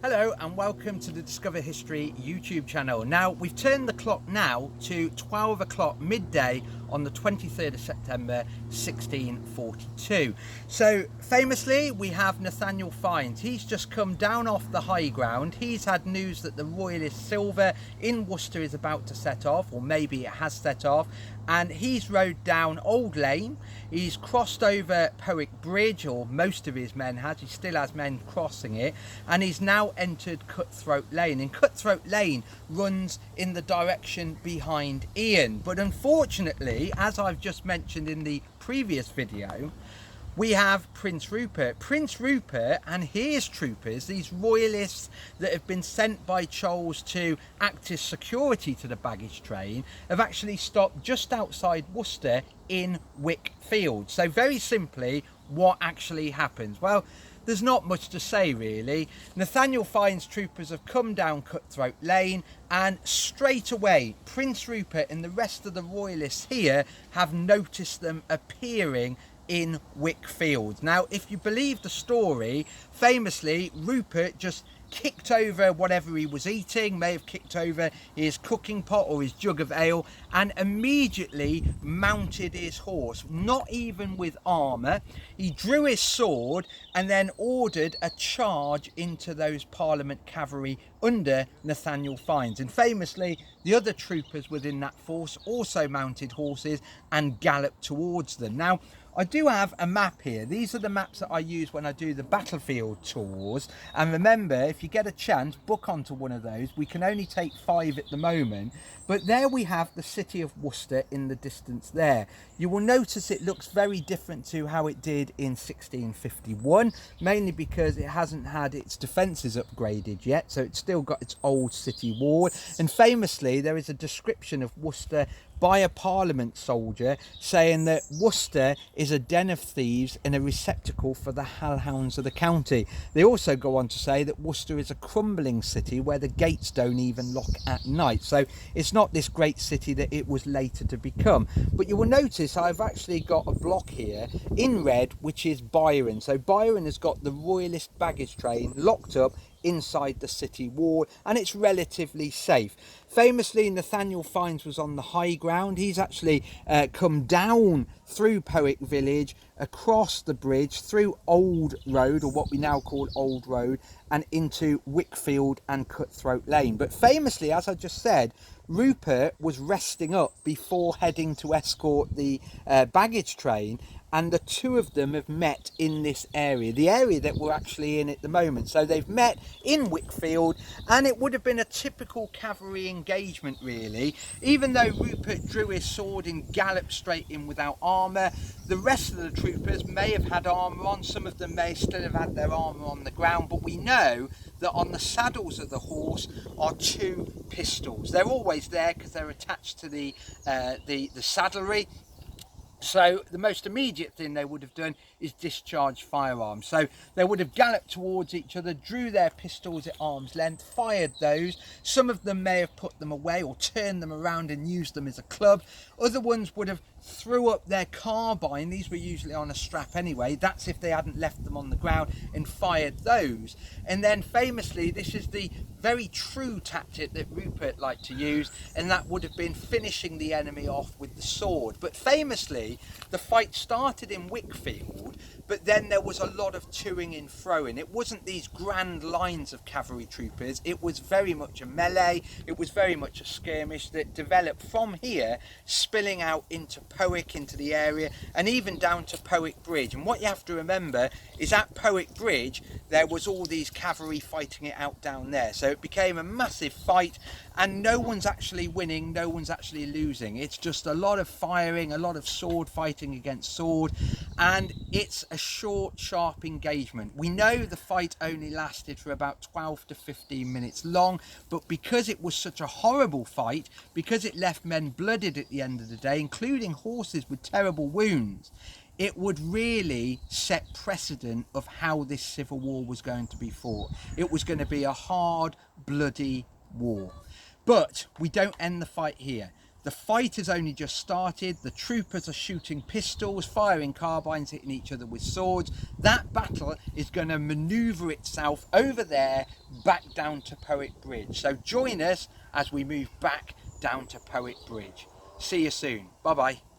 Hello and welcome to the Discover History YouTube channel. Now we've turned the clock now to 12 o'clock midday on the 23rd of September 1642. So famously we have Nathaniel Fiennes. He's just come down off the high ground. He's had news that the Royalist silver in Worcester is about to set off, or maybe it has set off, and he's rode down Old Lane. He's crossed over Powick Bridge, or most of his men has. He still has men crossing it, and he's now entered Cutthroat Lane, and Cutthroat Lane runs in the direction behind Ian. But unfortunately, as I've just mentioned in the previous video, we have Prince Rupert. Prince Rupert and his troopers, these royalists that have been sent by Charles to act as security to the baggage train, have actually stopped just outside Worcester in Wickfield. So very simply, what actually happens? Well, there's not much to say really. Nathaniel Fiennes' troopers have come down Cutthroat Lane, and straight away Prince Rupert and the rest of the royalists here have noticed them appearing in Wickfield. Now, if you believe the story, famously Rupert just kicked over whatever he was eating, may have kicked over his cooking pot or his jug of ale, and immediately mounted his horse, not even with armour. He drew his sword and then ordered a charge into those Parliament cavalry under Nathaniel Fiennes. And famously, the other troopers within that force also mounted horses and galloped towards them. Now, I do have a map here. These are the maps that I use when I do the battlefield tours. And remember, if you get a chance, book onto one of those. We can only take 5 at the moment. But there we have the city of Worcester in the distance there. You will notice it looks very different to how it did in 1651, mainly because it hasn't had its defences upgraded yet. So it's still got its old city wall. And famously, there is a description of Worcester by a Parliament soldier saying that Worcester is a den of thieves and a receptacle for the hellhounds of the county. They also go on to say that Worcester is a crumbling city where the gates don't even lock at night. So it's not this great city that it was later to become. But you will notice I've actually got a block here in red, which is Byron. So Byron has got the Royalist baggage train locked up inside the city wall, and it's relatively safe. Famously, Nathaniel Fiennes was on the high ground. He's actually come down through Powick village, across the bridge, through Old Road, or what we now call Old Road, and into Wickfield and Cutthroat Lane. But famously, as I just said, Rupert was resting up before heading to escort the baggage train, and the two of them have met in this area, the area that we're actually in at the moment. So they've met in Wickfield, and it would have been a typical cavalry engagement really. Even though Rupert drew his sword and galloped straight in without armour, the rest of the troopers may have had armour on. Some of them may still have had their armour on the ground, but we know that on the saddles of the horse are 2 pistols. They're always there because they're attached to the saddlery. So the most immediate thing they would have done is discharge firearms. So they would have galloped towards each other, drew their pistols at arm's length, fired those. Some of them may have put them away or turned them around and used them as a club. Other ones would have threw up their carbine. These were usually on a strap anyway. That's if they hadn't left them on the ground, and fired those. And then famously, this is the very true tactic that Rupert liked to use, and that would have been finishing the enemy off with the sword. But famously, the fight started in Wickfield, but then there was a lot of toing and froing. It wasn't these grand lines of cavalry troopers. It was very much a melee. It was very much a skirmish that developed from here, spilling out into Powick, into the area, and even down to Powick Bridge. And what you have to remember is at Powick Bridge, there was all these cavalry fighting it out down there. So it became a massive fight, and no one's actually winning, no one's actually losing. It's just a lot of firing, a lot of sword fighting against sword, and it's a short, sharp engagement. We know the fight only lasted for about 12 to 15 minutes long, but because it was such a horrible fight, because it left men blooded at the end of the day, including horses with terrible wounds, it would really set precedent of how this civil war was going to be fought. It was going to be a hard, bloody war. But we don't end the fight here. The fight has only just started. The troopers are shooting pistols, firing carbines, hitting each other with swords. That battle is going to manoeuvre itself over there, back down to Powick Bridge. So join us as we move back down to Powick Bridge. See you soon. Bye bye.